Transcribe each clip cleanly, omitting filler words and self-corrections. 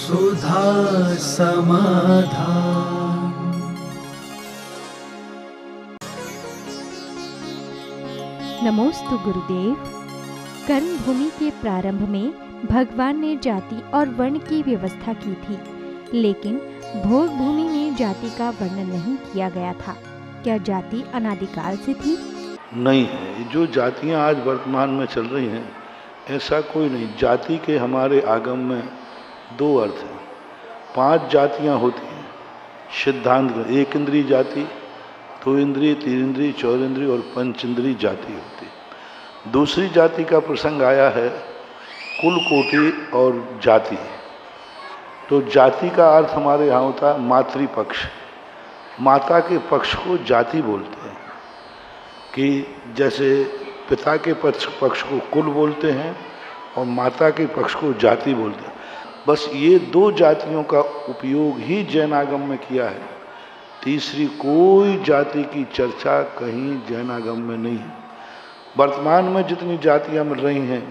सुधा समाधान। नमोस्तु गुरुदेव। कर्म भूमि के प्रारंभ में भगवान ने जाति और वर्ण की व्यवस्था की थी, लेकिन भोग भूमि में जाति का वर्णन नहीं किया गया था। क्या जाति अनादिकाल से थी? नहीं है। जो जातियां आज वर्तमान में चल रही हैं, ऐसा कोई नहीं। जाति के हमारे आगम में दो अर्थ हैं। 5 जातियां होती हैं सिद्धांत में। 1 इंद्रिय जाति, 2 इंद्रिय, 3 इंद्रिय, 4 इंद्रिय और 5 इंद्रिय जाति होती है। दूसरी जाति का प्रसंग आया है कुल, कोटि और जाति। तो जाति का अर्थ हमारे यहाँ होता है मातृपक्ष। माता के पक्ष को जाति बोलते हैं, कि जैसे पिता के पक्ष को कुल बोलते हैं और माता के पक्ष को जाति बोलते हैं। बस ये 2 जातियों का उपयोग ही जैन आगम में किया है। तीसरी कोई जाति की चर्चा कहीं जैन आगम में नहीं है। वर्तमान में जितनी जातियां मिल रही हैं,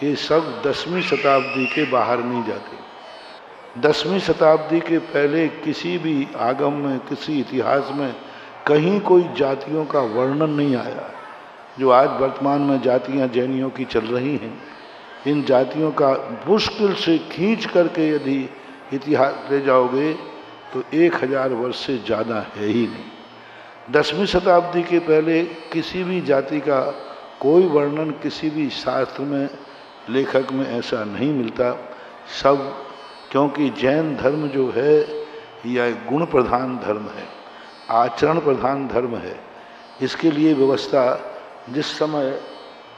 ये सब 10वीं शताब्दी के बाहर नहीं जाती। 10वीं शताब्दी के पहले किसी भी आगम में, किसी इतिहास में कहीं कोई जातियों का वर्णन नहीं आया। जो आज वर्तमान में जातियां जैनियों की चल रही हैं, इन जातियों का मुश्किल से खींच करके यदि इतिहास ले जाओगे तो 1000 वर्ष से ज़्यादा है ही नहीं। 10वीं शताब्दी के पहले किसी भी जाति का कोई वर्णन किसी भी शास्त्र में, लेखक में ऐसा नहीं मिलता। सब क्योंकि जैन धर्म जो है यह गुण प्रधान धर्म है, आचरण प्रधान धर्म है। इसके लिए व्यवस्था, जिस समय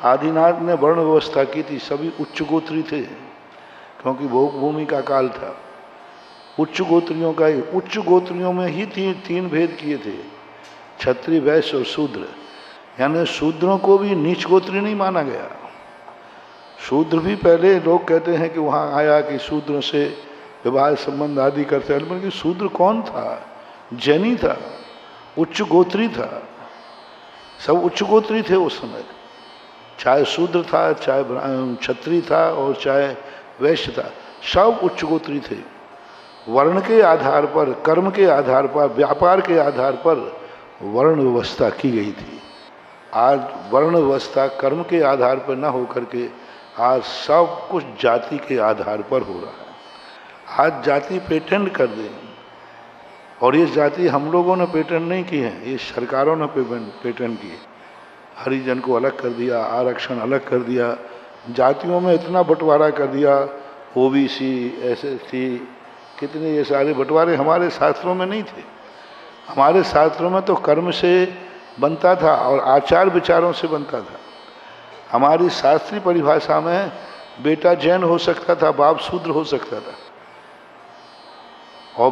आदिनाथ ने वर्ण व्यवस्था की थी, सभी उच्च गोत्री थे, क्योंकि भोग भूमि का काल था। उच्च गोत्रियों का ही, उच्च गोत्रियों में ही 3 भेद किए थे, क्षत्रिय, वैश्य और शूद्र। यानी शूद्रों को भी नीच गोत्री नहीं माना गया। शूद्र भी पहले लोग कहते हैं कि वहाँ आया कि शूद्रों से विवाह संबंध आदि करते हैं, बल्कि शूद्र कौन था? जैनी था, उच्च गोत्री था। सब उच्च गोत्री थे उस समय, चाहे शूद्र था, चाहे क्षत्रिय था और चाहे वैश्य था, सब उच्च गोत्री थे। वर्ण के आधार पर, कर्म के आधार पर, व्यापार के आधार पर वर्ण व्यवस्था की गई थी। आज वर्ण व्यवस्था कर्म के आधार पर न होकर के आज सब कुछ जाति के आधार पर हो रहा है। आज जाति पेटेंट कर दें, और ये जाति हम लोगों ने पेटेंट नहीं की है, ये सरकारों ने पेटेंट की है। हरिजन को अलग कर दिया, आरक्षण अलग कर दिया, जातियों में इतना बंटवारा कर दिया, ओबीसी, एसएसटी, कितने ये सारे बंटवारे हमारे शास्त्रों में नहीं थे। हमारे शास्त्रों में तो कर्म से बनता था और आचार विचारों से बनता था। हमारी शास्त्रीय परिभाषा में बेटा जैन हो सकता था, बाप शूद्र हो सकता था, और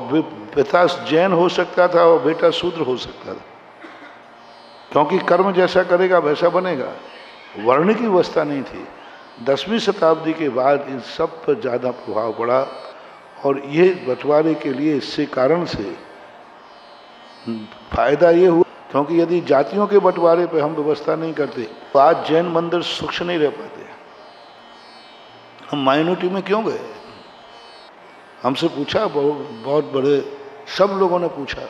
पिता जैन हो सकता था और बेटा शूद्र हो सकता था, क्योंकि कर्म जैसा करेगा वैसा बनेगा। वर्ण की व्यवस्था नहीं थी। 10वीं शताब्दी के बाद इन सब पर ज़्यादा प्रभाव पड़ा, और ये बंटवारे के लिए इससे कारण से फायदा ये हुआ, क्योंकि यदि जातियों के बंटवारे पे हम व्यवस्था नहीं करते तो आज जैन मंदिर सुख नहीं रह पाते। हम माइनॉरिटी में क्यों गए? हमसे पूछा, बहुत बड़े सब लोगों ने पूछा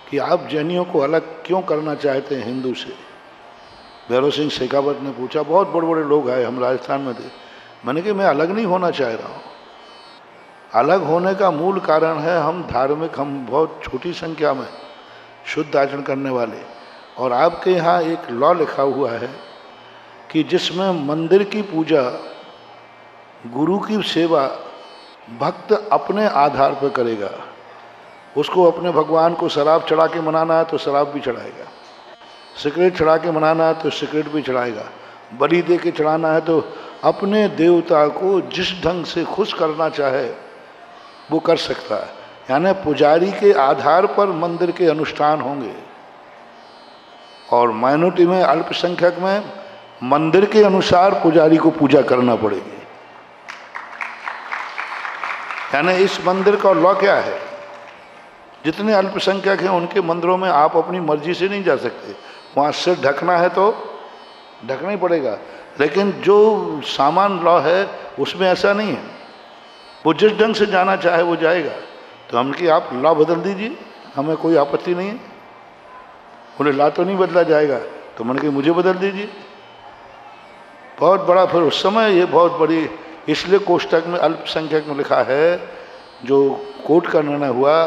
कि आप जैनियों को अलग क्यों करना चाहते हैं हिंदू से। भैरव सिंह शेखावत ने पूछा, बहुत बड़े बड़े लोग आए, हम राजस्थान में थे। मैंने कहा मैं अलग नहीं होना चाह रहा हूँ। अलग होने का मूल कारण है हम धार्मिक, हम बहुत छोटी संख्या में शुद्ध आचरण करने वाले। और आपके यहाँ एक लॉ लिखा हुआ है कि जिसमें मंदिर की पूजा, गुरु की सेवा भक्त अपने आधार पर करेगा। उसको अपने भगवान को शराब चढ़ा के मनाना है तो शराब भी चढ़ाएगा, सिगरेट चढ़ा के मनाना है तो सिगरेट भी चढ़ाएगा, बलि दे के चढ़ाना है तो अपने देवता को जिस ढंग से खुश करना चाहे वो कर सकता है। यानी पुजारी के आधार पर मंदिर के अनुष्ठान होंगे, और माइनॉरिटी में, अल्पसंख्यक में मंदिर के अनुसार पुजारी को पूजा करना पड़ेगी। यानी इस मंदिर का लॉ क्या है? जितने अल्पसंख्यक हैं उनके मंदिरों में आप अपनी मर्जी से नहीं जा सकते। वहाँ सिर ढकना है तो ढकना ही पड़ेगा, लेकिन जो सामान लॉ है उसमें ऐसा नहीं है। वो जिस ढंग से जाना चाहे वो जाएगा। तो हमने कि आप लॉ बदल दीजिए, हमें कोई आपत्ति नहीं है। बोले लॉ तो नहीं बदला जाएगा, तो मैंने कहा मुझे बदल दीजिए। बहुत बड़ा फिर उस समय ये बहुत बड़ी, इसलिए कोष्टक में अल्पसंख्यक में लिखा है, जो कोर्ट का निर्णय हुआ,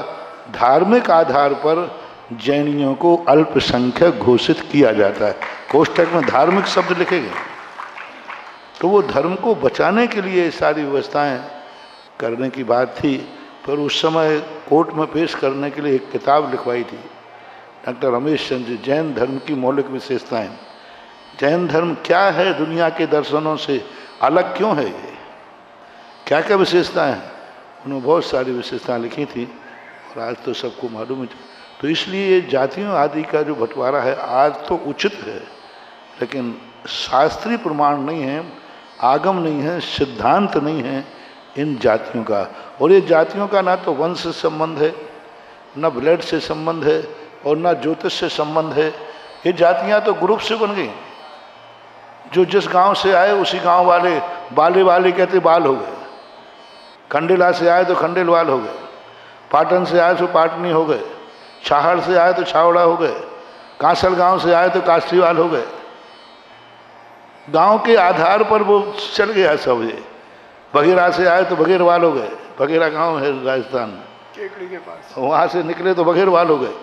धार्मिक आधार पर जैनियों को अल्पसंख्यक घोषित किया जाता है। कोष्टक में धार्मिक शब्द लिखे गए। तो वो धर्म को बचाने के लिए सारी व्यवस्थाएं करने की बात थी। फिर उस समय कोर्ट में पेश करने के लिए एक किताब लिखवाई थी डॉक्टर रमेश चंद्र, जैन धर्म की मौलिक विशेषताएं। जैन धर्म क्या है, दुनिया के दर्शनों से अलग क्यों है, ये क्या क्या विशेषताएं हैं। उन्होंने बहुत सारी विशेषताएं लिखी थी और आज तो सबको मालूम है। तो इसलिए जातियों आदि का जो बंटवारा है आज तो उचित है, लेकिन शास्त्रीय प्रमाण नहीं है, आगम नहीं है, सिद्धांत नहीं है इन जातियों का। और ये जातियों का ना तो वंश से संबंध है, ना ब्लड से संबंध है, और ना ज्योतिष से संबंध है। ये जातियां तो ग्रुप से बन गई। जो जिस गांव से आए उसी गांव वाले, बाले वाले कहते बाल हो गए। खंडेला से आए तो खंडेलवाल हो गए, पाटन से आए तो पाटनी हो गए, छाहड़ से आए तो छावड़ा हो गए, कांसल गांव से आए तो कास्तीवाल हो गए। गांव के आधार पर वो चल गया सब। ये बघेरा से आए तो बघेरवाल हो गए, बघेरा गांव है राजस्थान में, केकड़ी के पास, वहाँ से निकले तो बघेरवाल हो गए।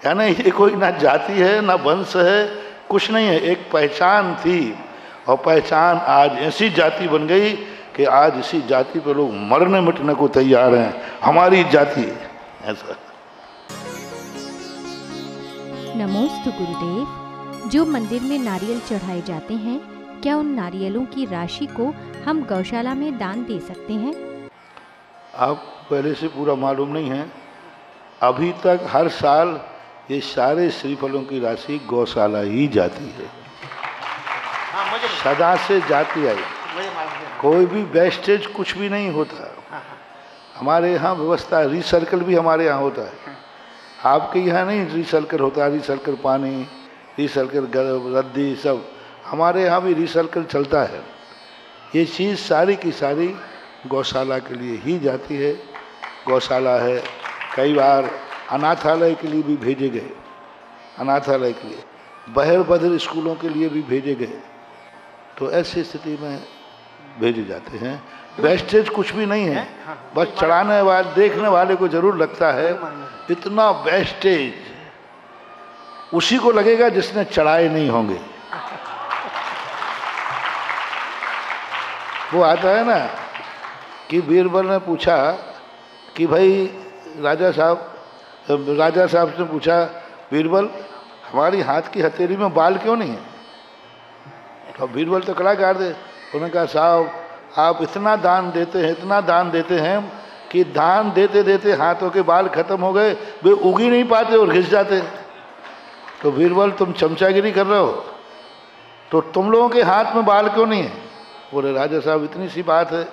यानी ये कोई ना जाति है ना वंश है, कुछ नहीं है, एक पहचान थी। और पहचान आज ऐसी जाति बन गई कि आज इसी जाति पे लोग मरने मिटने को तैयार हैं, हमारी जाति ऐसा। नमोस्तु गुरुदेव। जो मंदिर में नारियल चढ़ाए जाते हैं, क्या उन नारियलों की राशि को हम गौशाला में दान दे सकते हैं? आप पहले से पूरा मालूम नहीं है, अभी तक हर साल ये सारे श्रीफलों की राशि गौशाला ही जाती है। सदा से जाती आई, कोई भी वेस्टेज कुछ भी नहीं होता। हमारे यहाँ व्यवस्था है, रिसर्कल भी हमारे यहाँ होता है। आपके यहाँ नहीं रिसर्कल होता, रिसर्कल पानी, रिसर्कल रद्दी, सब हमारे यहाँ भी रिसर्कल चलता है। ये चीज़ सारी की सारी गौशाला के लिए ही जाती है। गौशाला है, कई बार अनाथालय के लिए भी भेजे गए, अनाथालय के लिए, बहर बधिर स्कूलों के लिए भी भेजे गए। तो ऐसी स्थिति में भेजे जाते हैं। वेस्टेज कुछ भी नहीं है, बस चढ़ाने वाले, देखने वाले को जरूर लगता है इतना वेस्टेज उसी को लगेगा जिसने चढ़ाए नहीं होंगे। वो आता है ना कि बीरबल ने पूछा कि भाई राजा साहब ने पूछा, बीरबल हमारी हाथ की हथेली में बाल क्यों नहीं है? तो बीरबल तो कड़ा काट दे। उन्होंने कहा साहब आप इतना दान देते हैं, इतना दान देते हैं कि दान देते देते हाथों के बाल खत्म हो गए, वे उग ही नहीं पाते और घिस जाते। तो बीरबल तुम चमचागिरी कर रहे हो, तो तुम लोगों के हाथ में बाल क्यों नहीं है? बोले राजा साहब इतनी सी बात है,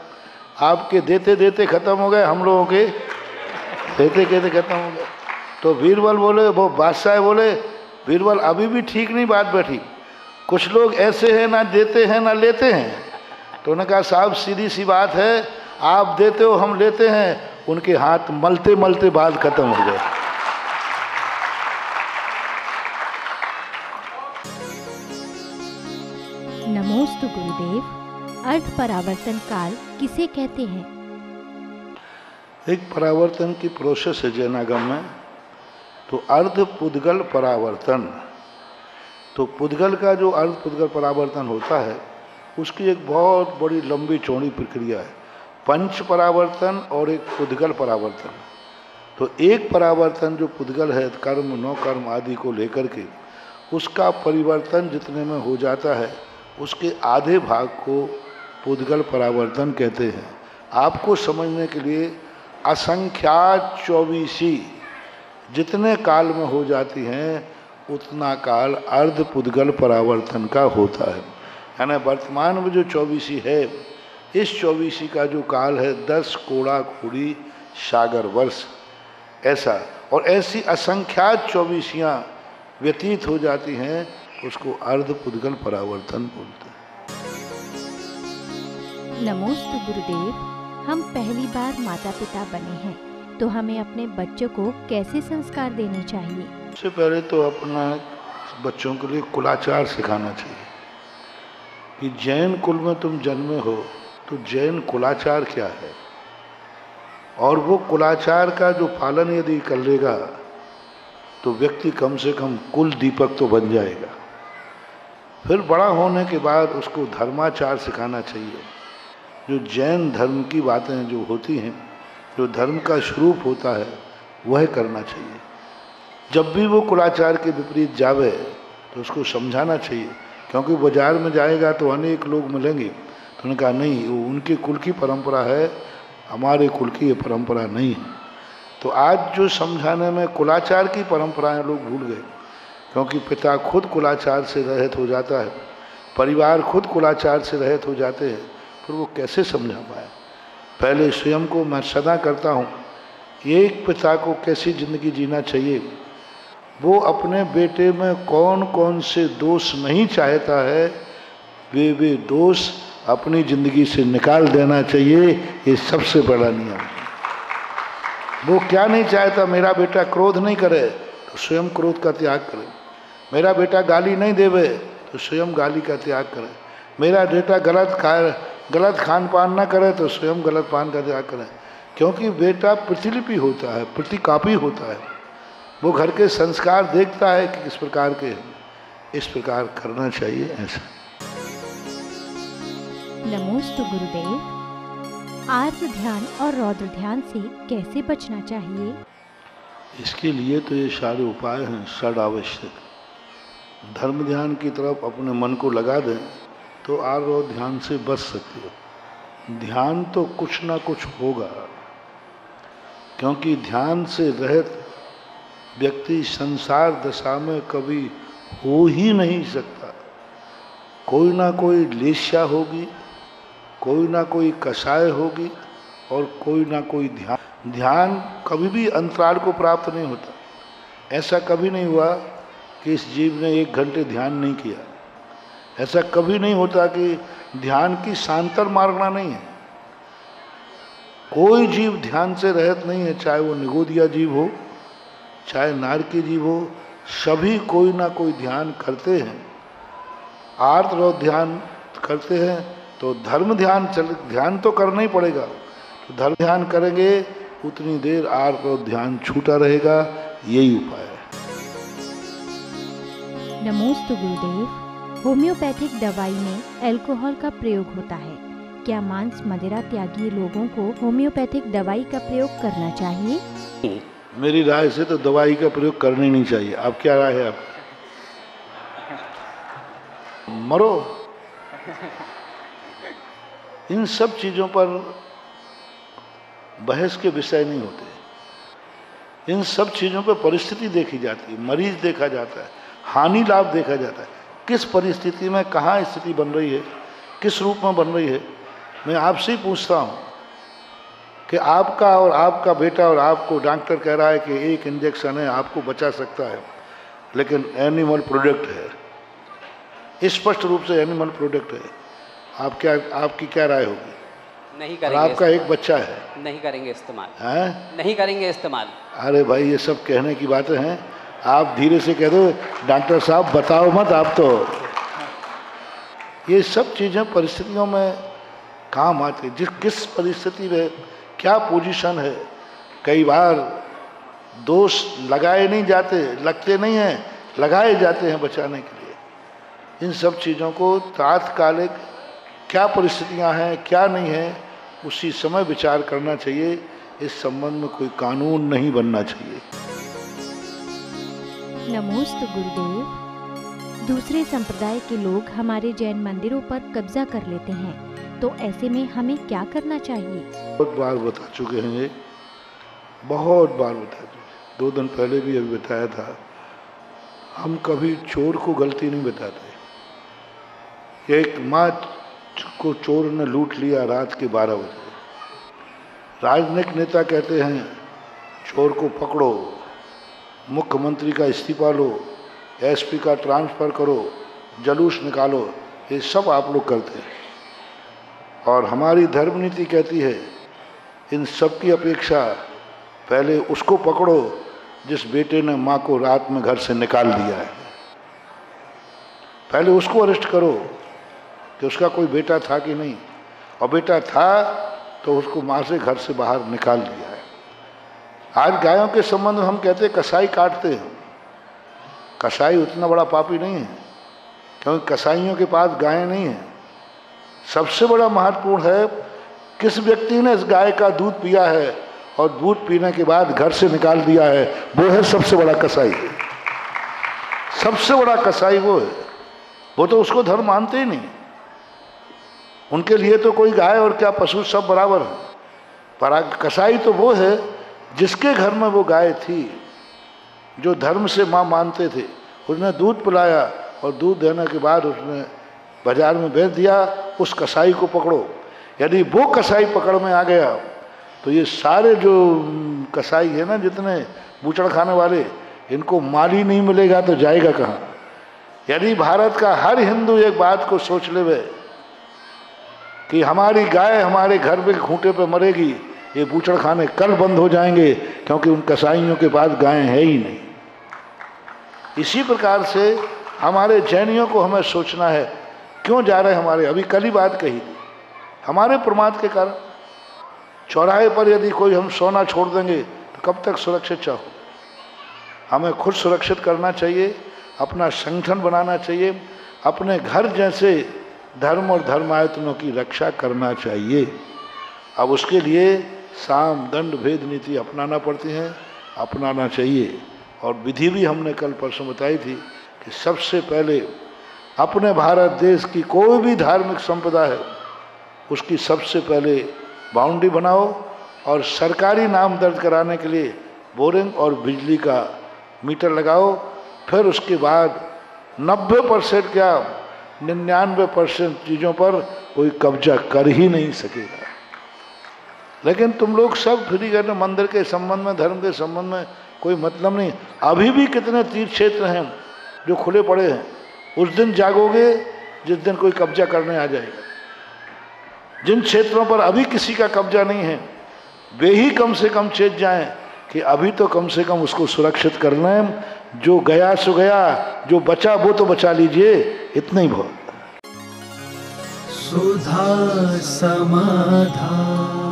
आपके देते देते खत्म हो गए, हम लोगों के देते देते खत्म हो गए। तो बीरबल बोले, वो बादशाह बोले, बीरबल अभी भी ठीक नहीं बात बैठी, कुछ लोग ऐसे हैं ना देते हैं ना लेते हैं। तो उन्होंने कहा साहब सीधी सी बात है, आप देते हो हम लेते हैं, उनके हाथ मलते मलते बाल खत्म हो गए। नमोस्तु गुरुदेव। अर्थ परावर्तन काल किसे कहते हैं? एक परावर्तन की प्रोसेस है जैनागम में। तो अर्ध पुद्गल परावर्तन, तो पुद्गल का जो अर्ध पुद्गल परावर्तन होता है उसकी एक बहुत बड़ी लंबी चौड़ी प्रक्रिया है, पंच परावर्तन और एक पुद्गल परावर्तन। तो एक परावर्तन जो पुद्गल है, कर्म नौ कर्म आदि को लेकर के उसका परिवर्तन जितने में हो जाता है उसके आधे भाग को पुद्गल परावर्तन कहते हैं। आपको समझने के लिए असंख्यात 24 जितने काल में हो जाती हैं उतना काल अर्ध पुद्गल परावर्तन का होता है। यानी वर्तमान में जो 24 है, इस 24 का जो काल है 10 कोड़ा कोड़ी सागर वर्ष ऐसा, और ऐसी असंख्यात 24 व्यतीत हो जाती हैं, उसको अर्ध पुद्गल परावर्तन बोलते हैं। नमोस्तु गुरुदेव। हम पहली बार माता पिता बने हैं तो हमें अपने बच्चों को कैसे संस्कार देने चाहिए? सबसे पहले तो अपना बच्चों के लिए कुलाचार सिखाना चाहिए कि जैन कुल में तुम जन्मे हो तो जैन कुलाचार क्या है, और वो कुलाचार का जो पालन यदि कर लेगा तो व्यक्ति कम से कम कुल दीपक तो बन जाएगा। फिर बड़ा होने के बाद उसको धर्माचार सिखाना चाहिए। जो जैन धर्म की बातें जो होती हैं, जो धर्म का स्वरूप होता है, वह करना चाहिए। जब भी वो कुलाचार के विपरीत जावे तो उसको समझाना चाहिए, क्योंकि बाजार में जाएगा तो अनेक लोग मिलेंगे। तो उन्होंने कहा नहीं, वो उनके कुल की परंपरा है, हमारे कुल की ये परंपरा नहीं है। तो आज जो समझाने में कुलाचार की परंपराएं लोग भूल गए, क्योंकि पिता खुद कुलाचार से रहित हो जाता है, परिवार खुद कुलाचार से रहित हो जाते हैं, फिर वो कैसे समझा पाए। पहले स्वयं को मैं सदा करता हूँ, एक पिता को कैसी ज़िंदगी जीना चाहिए, वो अपने बेटे में कौन कौन से दोष नहीं चाहता है, वे दोष अपनी ज़िंदगी से निकाल देना चाहिए। ये सबसे बड़ा नियम है। वो क्या नहीं चाहता, मेरा बेटा क्रोध नहीं करे तो स्वयं क्रोध का त्याग करे, मेरा बेटा गाली नहीं देवे तो स्वयं गाली का त्याग करे, मेरा बेटा गलत खान पान ना करे तो स्वयं गलत पान का त्याग करे। क्योंकि बेटा प्रतिलिपि होता है, प्रतिकापी होता है, वो घर के संस्कार देखता है कि किस प्रकार के हैं, इस प्रकार करना चाहिए। ऐसा नमोस्तु गुरुदेव। आर्त ध्यान और रौद्र ध्यान से कैसे बचना चाहिए? इसके लिए तो ये सारे उपाय हैं, षड आवश्यक। धर्म ध्यान की तरफ अपने मन को लगा दें तो आर्त और ध्यान से बच सकते हो। ध्यान तो कुछ ना कुछ होगा, क्योंकि ध्यान से रहित व्यक्ति संसार दशा में कभी हो ही नहीं सकता। कोई ना कोई लेस्या होगी, कोई ना कोई कषाय होगी, और कोई ना कोई ध्यान कभी भी अंतराल को प्राप्त नहीं होता। ऐसा कभी नहीं हुआ कि इस जीव ने 1 घंटे ध्यान नहीं किया। ऐसा कभी नहीं होता कि ध्यान की शांतर मार्गना नहीं है। कोई जीव ध्यान से रहित नहीं है, चाहे वो निगोदिया जीव हो, चाहे नारकी जीव हो, सभी कोई ना कोई ध्यान करते हैं। आर्त और ध्यान करते हैं तो धर्म ध्यान तो करना ही पड़ेगा। तो धर्म ध्यान करेंगे उतनी देर आर्त और ध्यान छूटा रहेगा। यही उपाय है। नमोस्तु गुरुदेव। होम्योपैथिक दवाई में अल्कोहल का प्रयोग होता है, क्या मांस मदिरा त्यागी लोगों को होम्योपैथिक दवाई का प्रयोग करना चाहिए? मेरी राय से तो दवाई का प्रयोग करना ही नहीं चाहिए। अब क्या राय है? आप मरो। इन सब चीज़ों पर बहस के विषय नहीं होते। इन सब चीज़ों पर परिस्थिति देखी जाती है, मरीज देखा जाता है, हानि लाभ देखा जाता है, किस परिस्थिति में कहाँ स्थिति बन रही है, किस रूप में बन रही है। मैं आपसे ही पूछता हूँ कि आपका और आपका बेटा और आपको डॉक्टर कह रहा है कि एक इंजेक्शन है आपको बचा सकता है, लेकिन एनिमल प्रोडक्ट है, स्पष्ट रूप से एनिमल प्रोडक्ट है। आपकी क्या राय होगी? नहीं करेंगे। और आपका एक बच्चा है, नहीं करेंगे इस्तेमाल। हैं? नहीं करेंगे इस्तेमाल। अरे भाई, ये सब कहने की बातें हैं। आप धीरे से कह दो, डॉक्टर साहब बताओ मत आप तो। ये सब चीज़ें परिस्थितियों में काम आती है। किस परिस्थिति में क्या पोजीशन है। कई बार दोष लगाए नहीं जाते, लगते नहीं हैं, लगाए जाते हैं बचाने के लिए। इन सब चीज़ों को तात्कालिक क्या परिस्थितियां हैं, क्या नहीं है, उसी समय विचार करना चाहिए। इस संबंध में कोई कानून नहीं बनना चाहिए। नमोस्तु गुरुदेव। दूसरे संप्रदाय के लोग हमारे जैन मंदिरों पर कब्जा कर लेते हैं, तो ऐसे में हमें क्या करना चाहिए? बहुत बार बता चुके हैं ये, बहुत बार बता चुके। 2 दिन पहले भी अभी बताया था। हम कभी चोर को गलती नहीं बताते। एक माँ को चोर ने लूट लिया रात के 12 बजे। राजनीतिक नेता कहते हैं चोर को पकड़ो, मुख्यमंत्री का इस्तीफा लो, एसपी का ट्रांसफ़र करो, जुलूस निकालो। ये सब आप लोग करते हैं। और हमारी धर्म नीति कहती है इन सब की अपेक्षा पहले उसको पकड़ो जिस बेटे ने माँ को रात में घर से निकाल दिया है। पहले उसको अरेस्ट करो कि उसका कोई बेटा था कि नहीं, और बेटा था तो उसको माँ से घर से बाहर निकाल दिया है। आज गायों के संबंध में हम कहते हैं कसाई काटते हैं। कसाई उतना बड़ा पापी नहीं है, क्योंकि कसाईयों के पास गायें नहीं है। सबसे बड़ा महत्वपूर्ण है किस व्यक्ति ने इस गाय का दूध पिया है और दूध पीने के बाद घर से निकाल दिया है, वो है सबसे बड़ा कसाई। सबसे बड़ा कसाई वो है। वो तो उसको धर्म मानते ही नहीं। उनके लिए तो कोई गाय और क्या पशु सब बराबर है। पर कसाई तो वो है जिसके घर में वो गाय थी, जो धर्म से माँ मानते थे, उसने दूध पिलाया और दूध देने के बाद उसने बाजार में बेच दिया। उस कसाई को पकड़ो। यदि वो कसाई पकड़ में आ गया तो ये सारे जो कसाई है ना, जितने बूचड़ खाने वाले, इनको माल ही नहीं मिलेगा तो जाएगा कहाँ। यदि भारत का हर हिंदू एक बात को सोच लेवे कि हमारी गाय हमारे घर में खूंटे पे मरेगी, ये बूचड़ खाने कल बंद हो जाएंगे, क्योंकि उन कसाईयों के पास गाय है ही नहीं। इसी प्रकार से हमारे जैनियों को हमें सोचना है क्यों जा रहे हमारे। अभी कल ही बात कही थी, हमारे प्रमाद के कारण चौराहे पर यदि कोई हम सोना छोड़ देंगे तो कब तक सुरक्षित चाहो। हमें खुद सुरक्षित करना चाहिए, अपना संगठन बनाना चाहिए, अपने घर जैसे धर्म और धर्मायतनों की रक्षा करना चाहिए। अब उसके लिए साम दंड भेद नीति अपनाना पड़ती है, अपनाना चाहिए। और विधि भी हमने कल परसों बताई थी कि सबसे पहले अपने भारत देश की कोई भी धार्मिक संपदा है उसकी सबसे पहले बाउंड्री बनाओ, और सरकारी नाम दर्ज कराने के लिए बोरिंग और बिजली का मीटर लगाओ। फिर उसके बाद 90% क्या 99% चीज़ों पर कोई कब्जा कर ही नहीं सकेगा। लेकिन तुम लोग सब फ्री करने, मंदिर के संबंध में, धर्म के संबंध में कोई मतलब नहीं। अभी भी कितने तीर्थ क्षेत्र हैं जो खुले पड़े हैं। उस दिन जागोगे जिस दिन कोई कब्जा करने आ जाएगा। जिन क्षेत्रों पर अभी किसी का कब्जा नहीं है वे ही कम से कम चेत जाएं कि अभी तो कम से कम उसको सुरक्षित करना है। जो गया सो गया, जो बचा वो तो बचा लीजिए, इतना ही बहुत। सुधा समाधान।